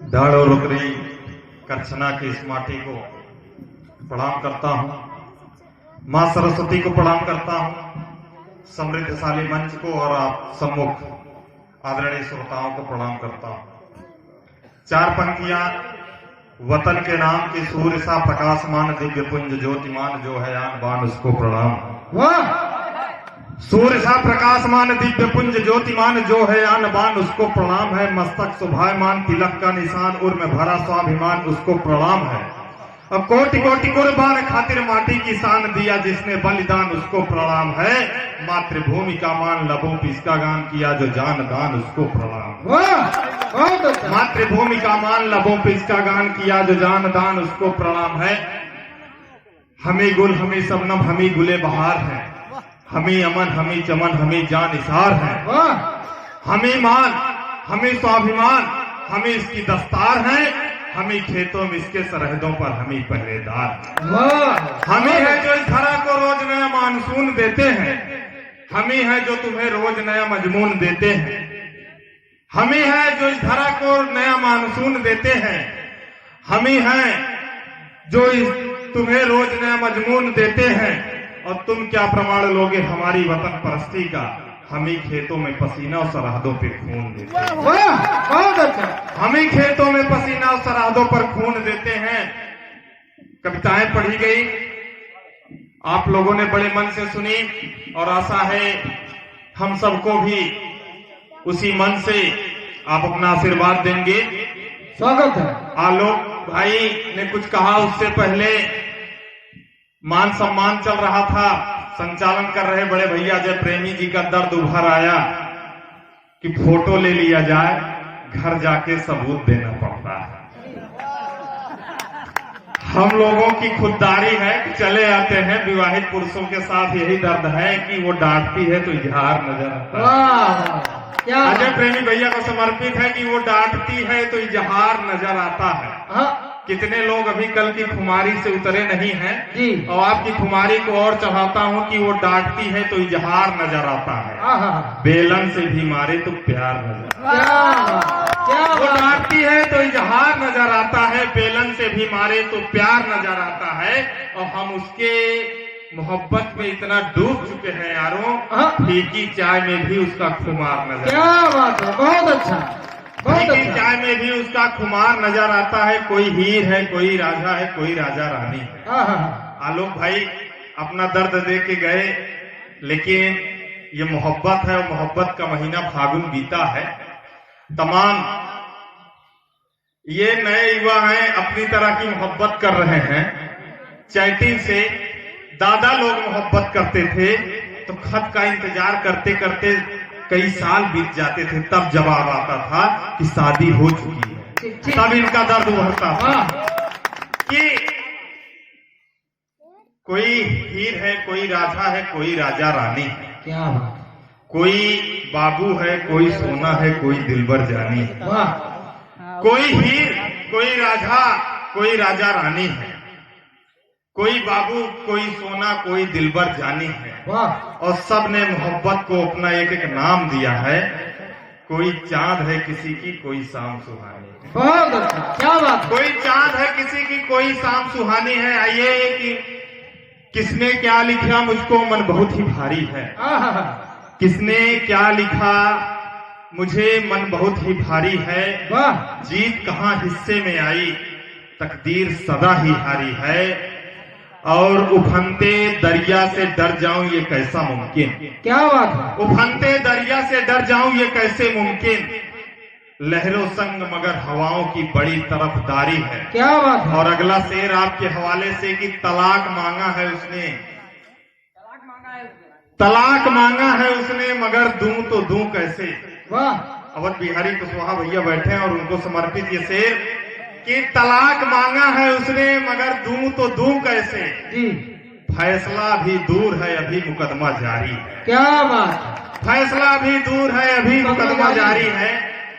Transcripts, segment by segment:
धाड़ और रुकरी करछना की इस माटी को प्रणाम करता हूँ। माँ सरस्वती को प्रणाम करता हूँ। समृद्धशाली मंच को और आप सम्मुख आदरणीय श्रोताओं को प्रणाम करता हूँ। चार पंक्तियां। वतन के नाम की सूर्य सा प्रकाशमान दिव्य पुंज ज्योतिमान जो है आन बान उसको प्रणाम। वाह! सूर्य सा प्रकाशमान दिव्य पुंज ज्योतिमान जो है आन बान उसको प्रणाम है। मस्तक शोभायमान तिलक का निशान उर में भरा स्वाभिमान उसको प्रणाम है। अब कोटि कोटि कुर्बान खातिर माटी की शान दिया जिसने बलिदान उसको प्रणाम है। मातृभूमि का मान लबों पे इसका गान किया जो जान दान उसको प्रणाम। बहुत अच्छा। मातृभूमि का मान लबों पे इसका गान किया जो जान दान उसको प्रणाम है। हमें गुल हमें शबनम हमें गुले बहार है। हमें अमन हमें चमन हमें जान निसार है। हमें मान हमें स्वाभिमान हमें इसकी दस्तार है। हमें खेतों में इसके सरहदों पर हमें पहरेदार। हमें है जो इस धरा को रोज नया मानसून देते हैं। हमें है जो तुम्हें रोज नया मजमून देते हैं। हमें है जो इस धरा को नया मानसून देते हैं। हमें है जो तुम्हें रोज नया मजमून देते हैं। और तुम क्या प्रमाण लोगे हमारी वतन परस्ती का। हमें खेतों में पसीना और सरहदों पे खून देते हैं। बहुत अच्छा। हमें खेतों में पसीना और सरहदों पर खून देते हैं। कविताएं पढ़ी गई, आप लोगों ने बड़े मन से सुनी और आशा है हम सबको भी उसी मन से आप अपना आशीर्वाद देंगे। स्वागत है। आलोक भाई ने कुछ कहा, उससे पहले मान सम्मान चल रहा था। संचालन कर रहे बड़े भैया जय प्रेमी जी का दर्द उभर आया कि फोटो ले लिया जाए, घर जाके सबूत देना पड़ता है। हम लोगों की खुददारी है कि चले आते हैं, विवाहित पुरुषों के साथ यही दर्द है कि वो डांटती है तो इजहार नजर आता है। अजय प्रेमी भैया को समर्पित है कि वो डांटती है तो इजहार नजर आता है। कितने लोग अभी कल की खुमारी से उतरे नहीं हैं जी। और आपकी खुमारी को और चढ़ाता हूं कि वो डांटती है तो इजहार नजर आता है। बेलन से भी मारे तो प्यार नजर आता है। वो डांटती है तो इजहार नजर आता है। बेलन से भी मारे तो प्यार नजर आता है। और हम उसके मोहब्बत में इतना डूब चुके हैं यारों, फीकी चाय में भी उसका खुमार नजर। क्या बात है, बहुत अच्छा। फीकी चाय में भी उसका खुमार नजर आता है। कोई हीर है, कोई राजा है, कोई राजा रानी है। आलोक भाई अपना दर्द दे के गए, लेकिन ये मोहब्बत है और मोहब्बत का महीना फागुन बीता है। तमाम ये नए युवा हैं, अपनी तरह की मोहब्बत कर रहे हैं। चैटिंग से दादा लोग मोहब्बत करते थे तो खत का इंतजार करते करते कई साल बीत जाते थे, तब जवाब आता था कि शादी हो चुकी है। तब इनका दर्द उभरता था कि कोई हीर है, कोई राजा है, कोई राजा रानी है। क्या बात। कोई बाबू है, कोई सोना है, कोई दिलबर जानी है। कोई हीर, कोई राजा, कोई राजा रानी है। कोई बाबू, कोई सोना, कोई दिलबर जानी है। और सब ने मोहब्बत को अपना एक एक नाम दिया है। कोई चांद है किसी की, कोई शाम सुहानी है। बहुत अच्छा। क्या बात। कोई चांद है किसी की, कोई शाम सुहानी है। आइए कि किसने क्या लिखा मुझको मन बहुत ही भारी है। किसने क्या लिखा मुझे मन बहुत ही भारी है। जीत कहाँ हिस्से में आई, तकदीर सदा ही हारी है। और उफनते दरिया से डर जाऊं ये कैसा मुमकिन। क्या बात है। उफनते दरिया से डर जाऊं ये कैसे मुमकिन। लहरों संग मगर हवाओं की बड़ी तरफदारी है। क्या बात है। और अगला शेर आपके हवाले से कि तलाक मांगा है उसने, तलाक मांगा है उसने मगर दूं तो दूं कैसे। अवध बिहारी कुशवाहा भैया बैठे हैं और उनको समर्पित ये शेर कि तलाक मांगा है उसने मगर दूं तो दूं कैसे। जी। फैसला भी दूर है अभी मुकदमा जारी है। क्या बात। फैसला भी दूर है अभी मुकदमा जारी है।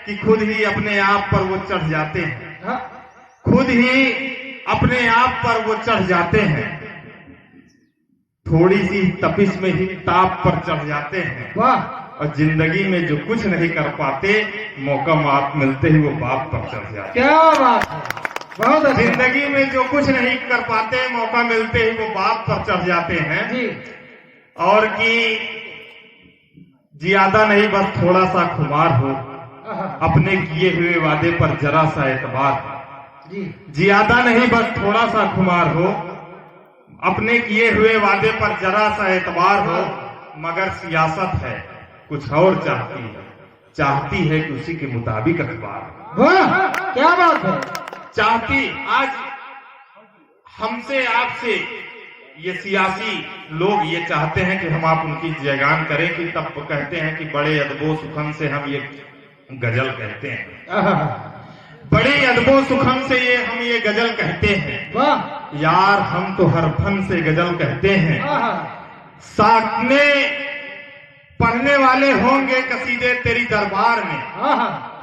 कि खुद ही अपने आप पर वो चढ़ जाते हैं। खुद ही अपने आप पर वो चढ़ जाते हैं। थोड़ी सी तपिश में ही ताप पर चढ़ जाते हैं। और जिंदगी में जो कुछ नहीं कर पाते, मौका माफ मिलते ही वो बाप पर चढ़ जाते। क्या बात है, बहुत अच्छा। जिंदगी में जो कुछ नहीं कर पाते, मौका मिलते ही वो बाप पर चढ़ जाते हैं। जी और कि ज्यादा नहीं, बस थोड़ा सा खुमार हो, अपने किए हुए वादे पर जरा सा एतबार। जी ज्यादा नहीं, बस थोड़ा सा खुमार हो, अपने किए हुए वादे पर जरा सा एतबार हो। मगर सियासत है कुछ और चाहती है कि उसी के मुताबिक अखबार। वाह, क्या बात है। चाहती आज हमसे आपसे ये सियासी लोग ये चाहते हैं कि हम आप उनकी जयगान करें, कि तब कहते हैं कि बड़े अदबो सुखन से हम ये गजल कहते हैं। बड़े अदबो सुखन से हम ये गजल कहते हैं। वाह यार हम तो हर फन से गजल कहते हैं। साकने पढ़ने वाले होंगे कसीदे तेरी दरबार में,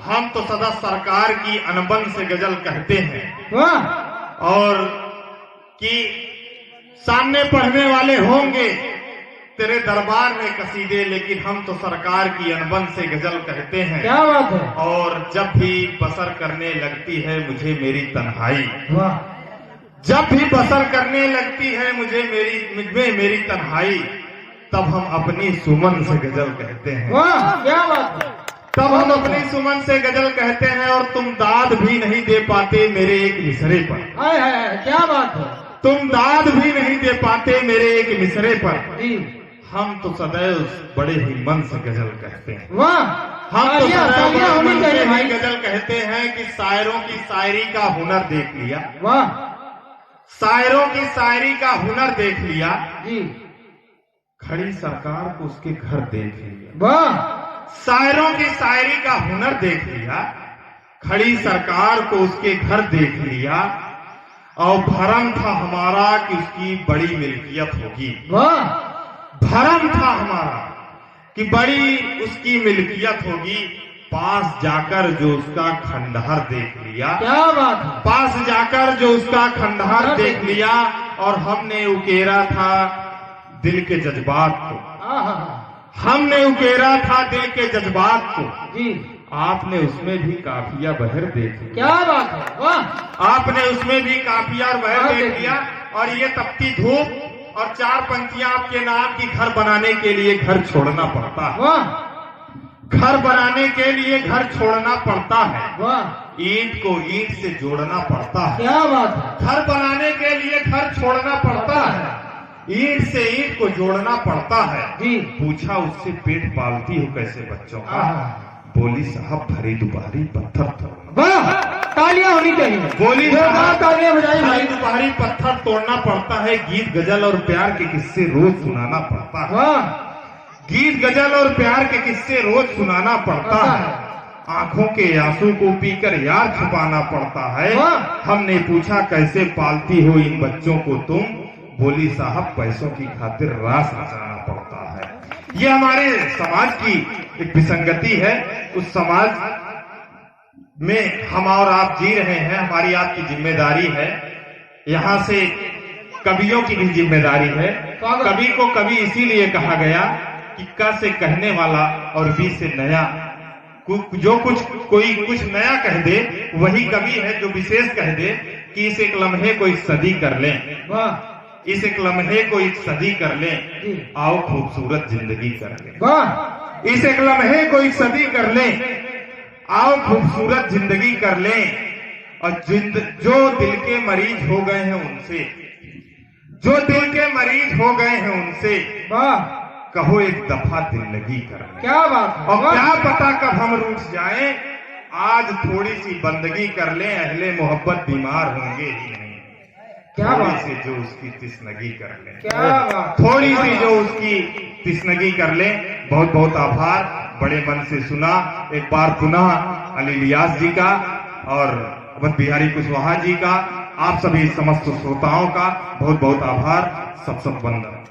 हम तो सदा सरकार की अनबन से गजल कहते हैं। वाह और कि सामने पढ़ने वाले होंगे तेरे दरबार में कसीदे, लेकिन हम तो सरकार की अनबन से गजल कहते हैं। क्या बात है। और जब भी बसर करने लगती है मुझे मेरी तन्हाई, वाह जब भी बसर करने लगती है मुझे मेरी तन्हाई, तब हम अपनी सुमन से गजल कहते हैं। वाह क्या बात है। तब हम अपनी सुमन से गजल कहते हैं। और तुम दाद भी नहीं दे पाते मेरे एक मिसरे पर। हाय हाय, क्या बात है। तुम दाद भी नहीं दे पाते मेरे एक मिसरे पर, जी हम तो सदैव बड़े ही मन से गजल कहते हैं। वाह, हम तो तालियां सदैव तालियां बड़े होनी मन से चाहिए ही भाई। गजल कहते हैं कि शायरों की शायरी का हुनर देख लिया। वाह शायरों की शायरी का हुनर देख लिया, जी खड़ी सरकार को उसके घर देख लिया। वाह शायरों की शायरी का हुनर देख लिया, खड़ी सरकार को उसके घर देख लिया। और भरम था हमारा कि उसकी बड़ी मिल्कियत होगी। वाह भरम था हमारा कि बड़ी उसकी मिल्कियत होगी। पास जाकर जो उसका खंडहर देख लिया, क्या बात है। पास जाकर जो उसका खंडहर देख लिया। और हमने उकेरा था दिल के जज्बात को, हमने उकेरा था दिल के जज्बात को। जी आपने उसमें भी काफिया बहर देख लिया। क्या बात है। वाह आपने उसमें भी काफिया और बहर हाँ, देख देख लिया। और ये तपती धूप और चार पंक्तियां आपके नाम की घर बनाने के लिए घर छोड़ना पड़ता है। वाह घर बनाने के लिए घर छोड़ना पड़ता है। वाह ईंट को ईंट से जोड़ना पड़ता है। क्या बात है। घर बनाने के लिए घर छोड़ना पड़ता है। ईंट से ईंट को जोड़ना पड़ता है। जी पूछा उससे पेट पालती हो कैसे बच्चों का, बोली साहब भरी दुपहरी पत्थर तोड़ना। वाह, तालियां होनी चाहिए। बोली साहब तालियां बजाई भरी भाई। दुपहरी पत्थर तोड़ना पड़ता है। गीत गजल और प्यार के किस्से रोज सुनाना पड़ता है। वाह गीत गजल और प्यार के किस्से रोज सुनाना पड़ता है। आंखों के आंसू को पीकर यार छुपाना पड़ता है। हमने पूछा कैसे पालती हो इन बच्चों को तुम, बोली साहब पैसों की खातिर रास रचाना पड़ता है। ये हमारे समाज की एक विसंगति है। उस समाज में हम और आप जी रहे हैं, हमारी आपकी जिम्मेदारी है। यहाँ से कवियों की भी जिम्मेदारी है। कवि को कवि इसीलिए कहा गया कि क से कहने वाला और बी से नया, जो कोई कुछ नया कह दे वही कवि है। जो विशेष कह दे कि इस एक लम्हे को एक सदी कर लें, इस एक लम्हे को एक सदी कर लें, आओ खूबसूरत जिंदगी कर लें। इस एक लम्हे को एक सदी कर लें, आओ खूबसूरत जिंदगी कर लें। और जो दिल के मरीज हो गए हैं उनसे, जो दिल के मरीज हो गए हैं उनसे कहो एक दफा दिल लगी कर लें। क्या बात है। और क्या पता कब हम रूठ जाएं, आज थोड़ी सी बंदगी कर लें, अहले मोहब्बत बीमार होंगे ही नहीं। क्या थोड़ी बात सी जो उसकी तिस्नगी कर लें, क्या बात। थोड़ी सी जो उसकी तिस्नगी कर लें। बहुत बहुत आभार, बड़े मन से सुना। एक बार पुनः अली इलियास जी का और अवध बिहारी कुशवाहा जी का, आप सभी समस्त श्रोताओं का बहुत बहुत आभार। सब वंदन।